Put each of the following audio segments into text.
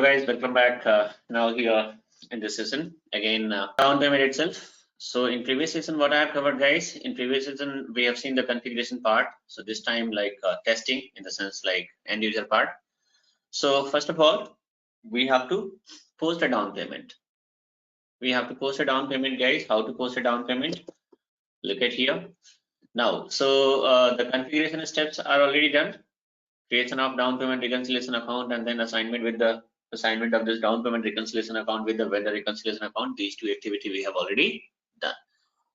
guys, welcome back. Now here in this session again, down payment itself. So in previous session, what I have covered, guys, in previous session we have seen the configuration part. So this time like testing in the sense like end user part. So first of all, we have to post a down payment. We have to post a down payment, guys. How to post a down payment? Look at here. Now, so the configuration steps are already done. Creation of down payment reconciliation account and then assignment of this down payment reconciliation account with the vendor reconciliation account. These two activity we have already done.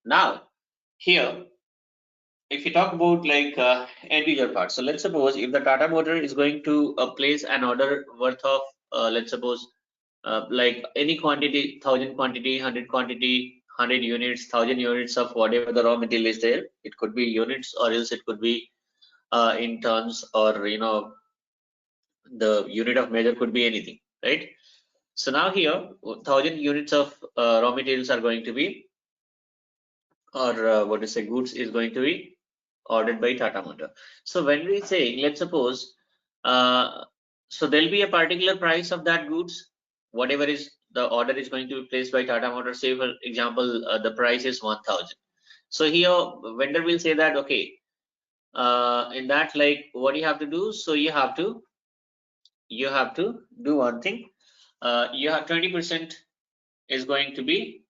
Now here, if you talk about like end user part, so let's suppose if the Tata Motor is going to place an order worth of let's suppose like any quantity, 1000 quantity, 100 quantity, 100 units, 1000 units of whatever the raw material is there. It could be units or else it could be in tons, or the unit of measure could be anything, right? So now here 1000 units of raw materials are going to be, or what is say goods is going to be ordered by Tata Motor. So when we say, let's suppose so there'll be a particular price of that goods, whatever is the order is going to be placed by Tata Motor. Say for example the price is 1000. So here vendor will say that okay, in that like what you have to do, so you have to do one thing. You have 20% is going to be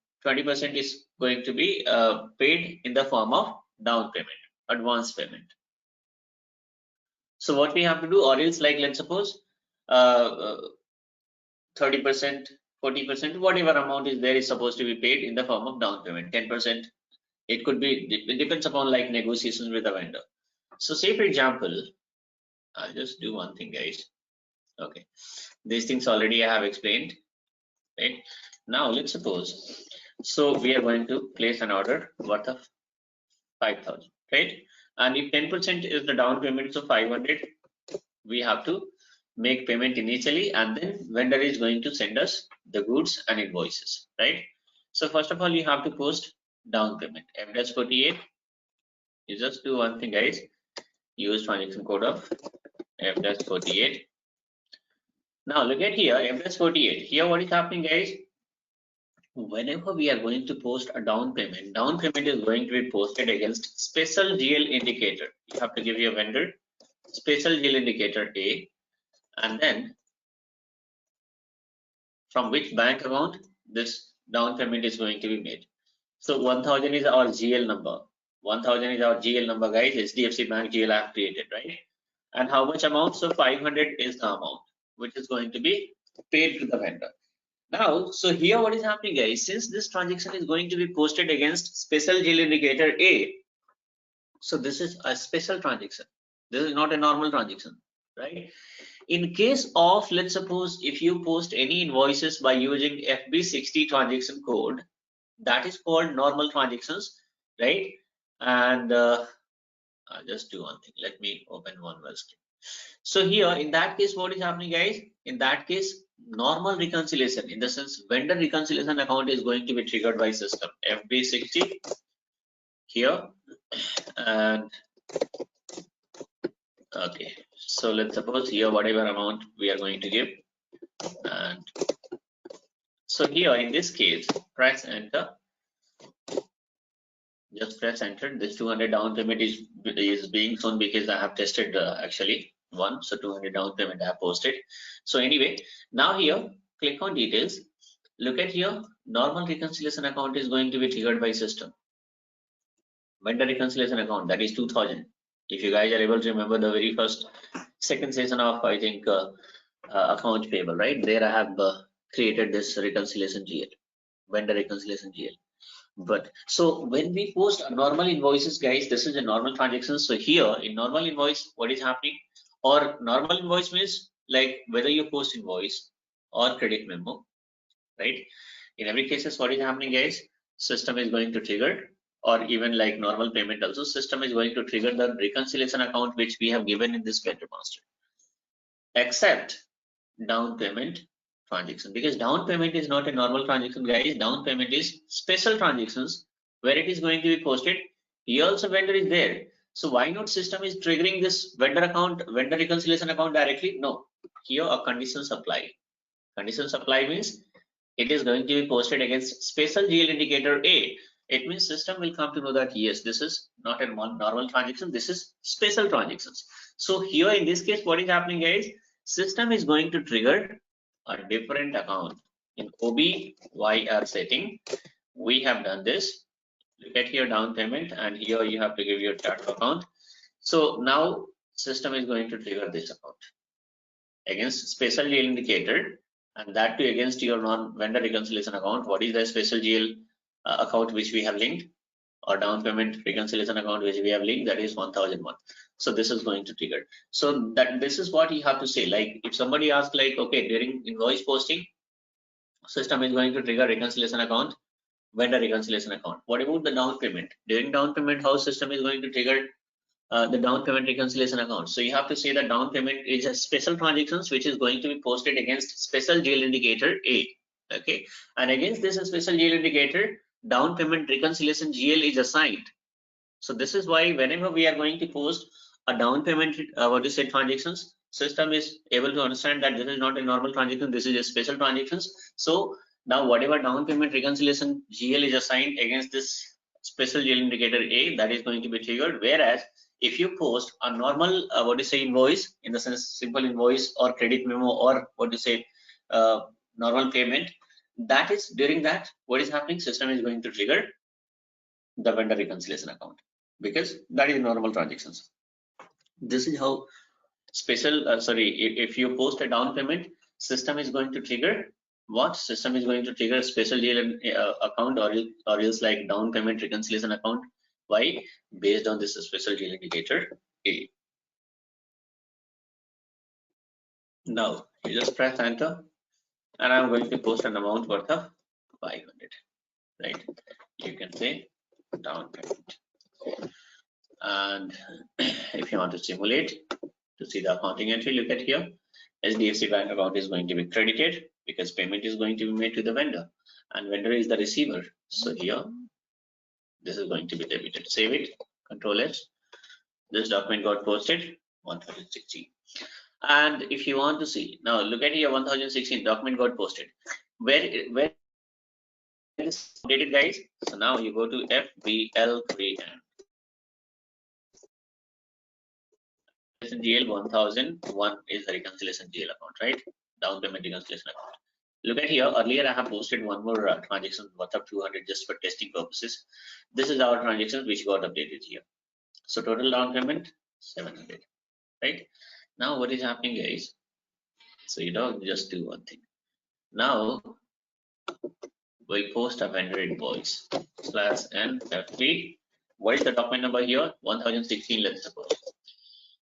paid in the form of down payment, advance payment. So what we have to do, or else like let's suppose 30%, 40%, whatever amount is there is supposed to be paid in the form of down payment. 10%, it could be, it depends upon like negotiations with the vendor. So say for example, I'll just do one thing, guys. Okay, these things already I have explained, right? Now let's suppose, so we are going to place an order worth of 5000, right? And if 10% is the down payment, so 500, we have to make payment initially, and then vendor is going to send us the goods and invoices, right? So first of all, you have to post down payment. F-48, you just do one thing, guys. Use transaction code of F-48. Now look at here, F-48. Here what is happening, guys? Whenever we are going to post a down payment is going to be posted against special GL indicator. You have to give your vendor special GL indicator A, and then from which bank account this down payment is going to be made. So 1000 is our GL number. 1000 is our GL number, guys. HDFC Bank GL I have created, right? And how much amount? So 500 is the amount which is going to be paid to the vendor. Now, so here what is happening, guys, since this transaction is going to be posted against special GL indicator A, so this is a special transaction. This is not a normal transaction, right? In case of, let's suppose, if you post any invoices by using FB60 transaction code, that is called normal transactions, right? And I'll just do one thing. Let me open one more screen. So here, in that case, what is happening, guys? In that case, normal reconciliation, in the sense vendor reconciliation account is going to be triggered by system FB60 here, and okay, so let's suppose here whatever amount we are going to give, and so here in this case press enter, just press enter. This 200 down payment is being shown because I have tested actually one, so 200 down payment I have posted. So anyway, now here click on details, look at here, normal reconciliation account is going to be triggered by system. Vendor reconciliation account, that is 2000. If you guys are able to remember the very second session of I think accounts payable, right? There I have created this reconciliation GL, vendor reconciliation GL. But so when we post normal invoices, guys, this is a normal transaction. So here in normal invoice, what is happening? Or normal invoice means like whether you post invoice or credit memo, right? In every cases, what is happening, guys? System is going to trigger, or even like normal payment also, system is going to trigger the reconciliation account which we have given in this vendor master, except down payment transaction, because down payment is not a normal transaction, guys. Down payment is special transactions where it is going to be posted. Here also vendor is there. So why not system is triggering this vendor account, vendor reconciliation account directly? No, here a conditions apply. Conditional supply means it is going to be posted against special GL indicator A. It means system will come to know that yes, this is not a normal transaction, this is special transactions. So here in this case, what is happening guys? System is going to trigger a different account. In OBYR setting, we have done this. Look at here down payment, and here you have to give your chart account. So now system is going to trigger this account against special GL indicator, and that too against your non-vendor reconciliation account. What is the special GL account which we have linked, or down payment reconciliation account which we have linked? That is 1001. So this is going to trigger. So that this is what you have to say. Like if somebody asks like, okay, during invoice posting, system is going to trigger reconciliation account, vendor reconciliation account. What about the down payment? During down payment, how system is going to trigger the down payment reconciliation account? So you have to say that down payment is a special transactions which is going to be posted against special GL indicator A. Okay, and against this special GL indicator, down payment reconciliation GL is assigned. So this is why whenever we are going to post a down payment transactions, system is able to understand that this is not a normal transaction, this is a special transactions. So now whatever down payment reconciliation GL is assigned against this special GL indicator A, that is going to be triggered. Whereas if you post a normal invoice, in the sense simple invoice or credit memo or normal payment, that is during that what is happening, system is going to trigger the vendor reconciliation account, because that is normal transactions. This is how special if you post a down payment, system is going to trigger what? System is going to trigger special GL account, or else like down payment reconciliation account. Why? Based on this special GL indicator A. Now you just press enter, and I'm going to post an amount worth of 500, right? You can say down payment. And if you want to simulate to see the accounting entry, look at here. HDFC Bank account is going to be credited because payment is going to be made to the vendor, and vendor is the receiver. So here, this is going to be debited. Save it, Control S. This document got posted 1016. And if you want to see, now look at here, 1016 document got posted. Where is updated, guys? So now you go to FBL3M. GL 1001 is the reconciliation GL account, right? Down payment reconciliation account. Look at here, earlier I have posted one more transaction worth of 200 just for testing purposes. This is our transaction which got updated here. So total down payment 700, right? Now what is happening, guys? So just do one thing. Now we'll post a vendor invoice /NFP. What is the document number here? 1016, let's suppose.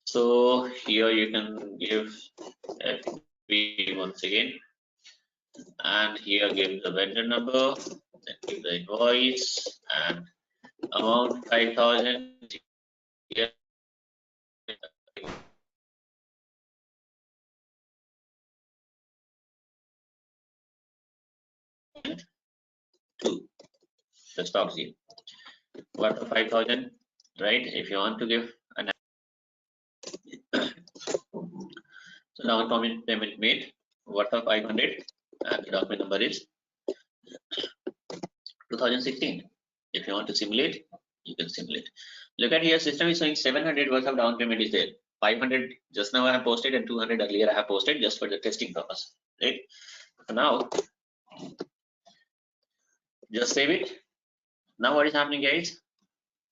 So here you can give FB once again, and here give the vendor number, then give the invoice and amount 5,000. Here two, the stock zero. What 5,000, right? If you want to give an so down payment made worth of 500, and the document number is 2016. If you want to simulate, you can simulate. Look at here, system is showing 700 worth of down payment is there. 500 just now I have posted, and 200 earlier I have posted just for the testing purpose, right? So now just save it. Now what is happening, guys?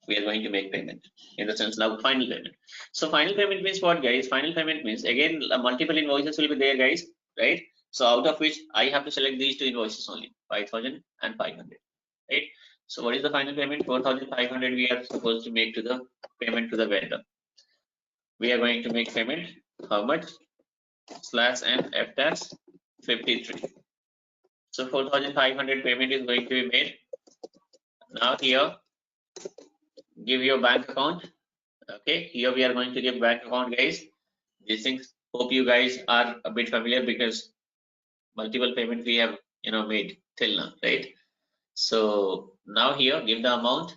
We are going to make payment, in the sense now final payment. So final payment means what, guys? Final payment means again multiple invoices will be there, guys, right? So out of which I have to select these two invoices only, 5,000 and 500, right? So what is the final payment? 4,500 we are supposed to make to the payment to the vendor. We are going to make payment how much? /NF 53. So 4,500 payment is going to be made. Now here give your bank account. Okay, here we are going to give bank account, guys. These things hope you guys are a bit familiar, because multiple payment we have made till now, right? So now here give the amount,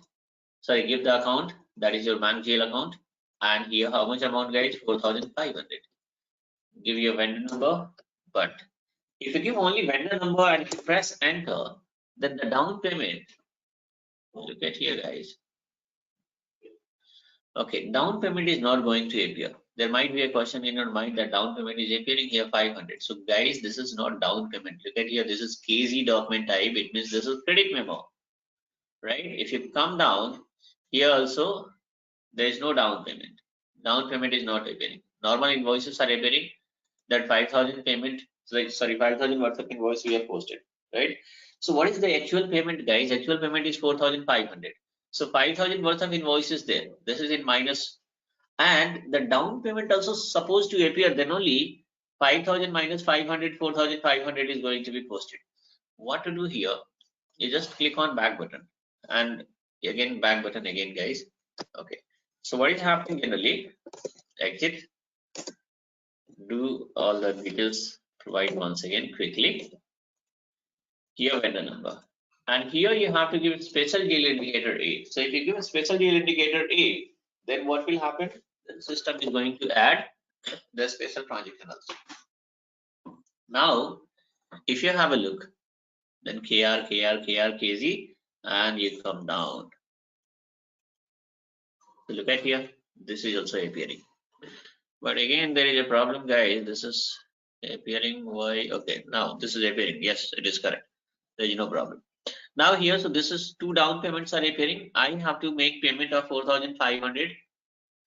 give the account, that is your bank GL account, and here how much amount, guys? 4,500. Give your vendor number, but If you give only vendor number and if you press enter, then the down payment, look at here guys. Okay, down payment is not going to appear. There might be a question in your mind that down payment is appearing here 500. So guys, this is not down payment. Look at here, this is KZ document type. It means this is credit memo, right? If you come down here also, there is no down payment. Down payment is not appearing. Normal invoices are appearing. That 5,000 payment, sorry, 5,000 worth of invoice we have posted, right? So what is the actual payment, guys? Actual payment is 4,500. So 5,000 worth of invoice is there. This is in minus, and the down payment also supposed to appear. Then only 5,000 minus 500, 4,500 is going to be posted. What to do here? You just click on back button, and again back button again, guys. Okay. So what is happening generally? Exit. Do all the details, provide once again quickly. Here vendor number, and here you have to give special deal indicator A. So if you give a special deal indicator A, then what will happen? The system is going to add the special transaction also. Now if you have a look, then KR, KZ, and you come down. So look at here, this is also appearing. But again, there is a problem, guys. This is appearing. Why? Okay, now this is appearing. Yes, it is correct. There is no problem. Now here, so this is two down payments are appearing. I have to make payment of 4,500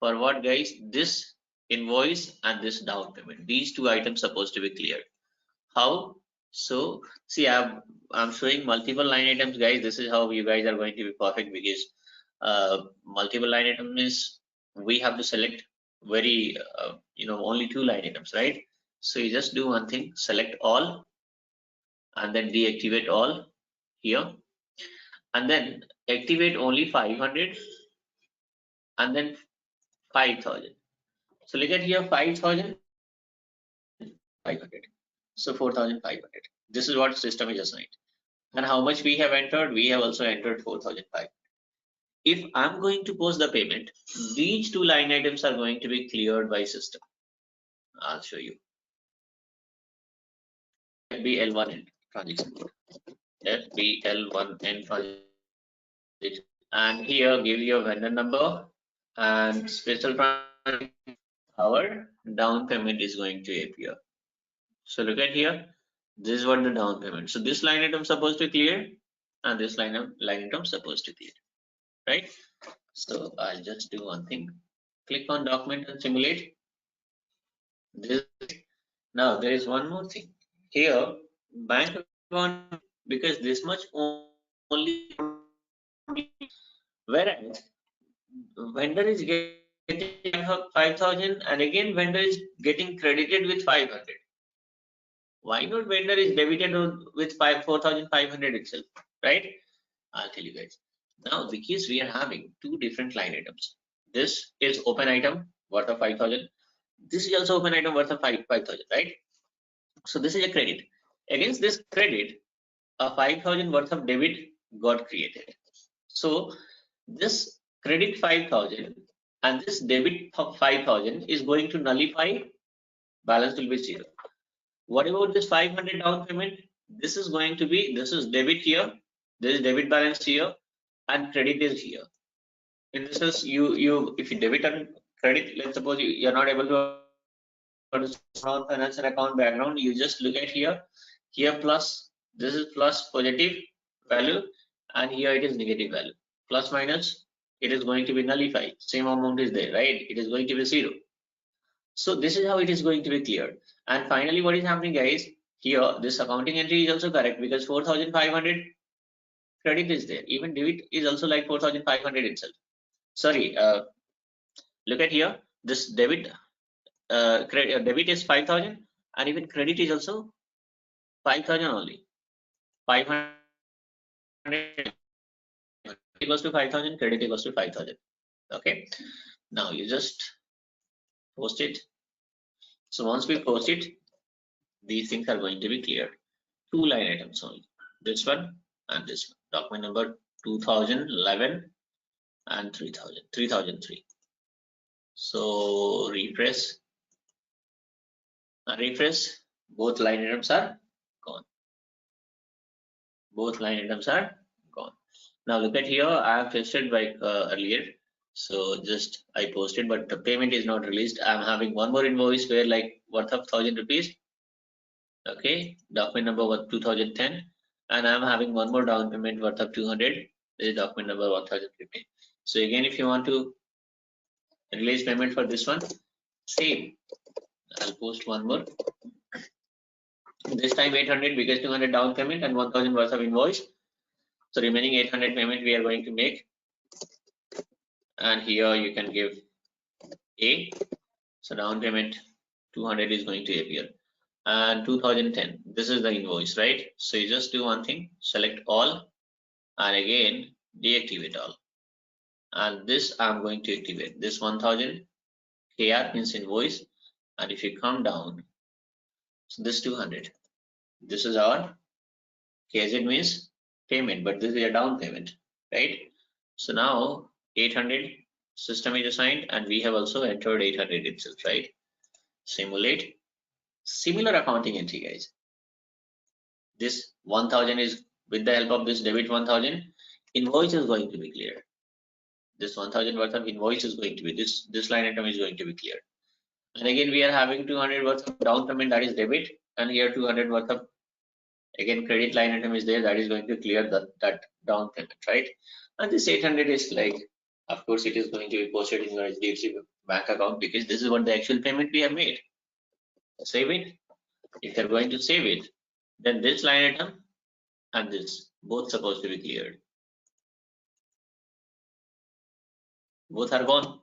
for what, guys? This invoice and this down payment. These two items supposed to be cleared. How? So see, I'm showing multiple line items, guys. This is how you guys are going to be perfect, because multiple line item means we have to select very only two line items, right? So you just do one thing, select all and then deactivate all here, and then activate only 500 and then 5,000. So look at here, 5,000, 500. So 4,500. This is what system is assigned. And how much we have entered? We have also entered 4,500. If I'm going to post the payment, these two line items are going to be cleared by system. I'll show you. FBL1N transaction code. FBL1N transaction. And here give your vendor number and special transaction. Our down payment is going to appear. So look at here. This is what the down payment. So this line item supposed to clear, and this line item supposed to clear, right? So I'll just do one thing. Click on document and simulate. This. Now there is one more thing. Here, bank account, because this much only, whereas vendor is getting 5,000 and again vendor is getting credited with 500. Why not vendor is debited with 4,500 itself, right? I'll tell you guys. Now because we are having two different line items. This is open item worth of 5,000. This is also open item worth of 5,000, right? So this is a credit. Against this credit, a 5,000 worth of debit got created. So this credit 5,000 and this debit of 5,000 is going to nullify. Balance will be 0. What about this 500 down payment? This is going to be, this is debit here, there is debit balance here, and credit is here. In this case, if you debit and credit, let's suppose you're not able to financial account background, you just look at here plus, this is plus positive value, and here it is negative value. Plus minus, it is going to be nullified. Same amount is there, right? It is going to be 0. So this is how it is going to be cleared. And finally, what is happening, guys? Here, this accounting entry is also correct because 4,500 credit is there. Even debit is also like 4,500 itself. Sorry, look at here. This debit debit is 5,000 and even credit is also 5,000 only. 500 equals to 5,000, credit equals to 5,000. Okay. Now you just post it. So once we post it, these things are going to be cleared. Two line items only. This one and this one. Document number 2011 and 3003. So refresh. Both line items are both line items are gone. Now look at here, I have tested by earlier, so just I posted, but the payment is not released. I'm having one more invoice where like worth of 1,000 rupees. Okay, document number worth 2010, and I'm having one more down payment worth of 200. This is document number 1050. So again, if you want to release payment for this one, same. I'll post one more. This time 800 because 200 down payment and 1000 worth of invoice. So remaining 800 payment we are going to make. And here you can give A. So down payment 200 is going to appear. And 2010, this is the invoice, right? So you just do one thing, select all, and again deactivate all. And this I'm going to activate. This 1000 KR means invoice. And if you come down, so this 200, this is our KZ means payment, but this is a down payment, right? So now 800 system is assigned, and we have also entered 800 itself, right? Simulate. Similar accounting entry, guys. This 1000 is with the help of this debit 1000, invoice is going to be cleared. This 1000 worth of invoice is going to be this line item is going to be cleared. And again, we are having 200 worth of down payment, that is debit, and here 200 worth of again credit line item is there, that is going to clear that down payment, right? And this 800 is like, of course, it is going to be posted in your HDFC bank account because this is what the actual payment we have made. Save it. If you're going to save it, then this line item and this both supposed to be cleared. Both are gone.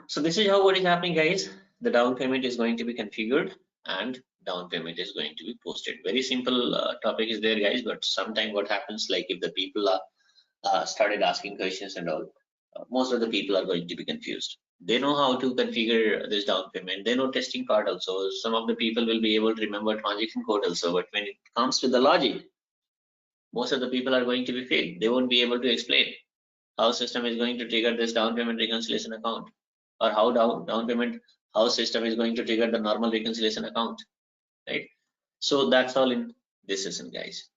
So this is how what is happening, guys. The down payment is going to be configured and down payment is going to be posted. Very simple topic is there, guys, but sometimes what happens, like if the people are started asking questions and all, most of the people are going to be confused. They know how to configure this down payment, they know testing part also. Some of the people will be able to remember transaction code also, but when it comes to the logic, most of the people are going to be failed. They won't be able to explain how system is going to trigger this down payment reconciliation account, or how down payment, how system is going to trigger the normal reconciliation account, right? So that's all in this session, guys.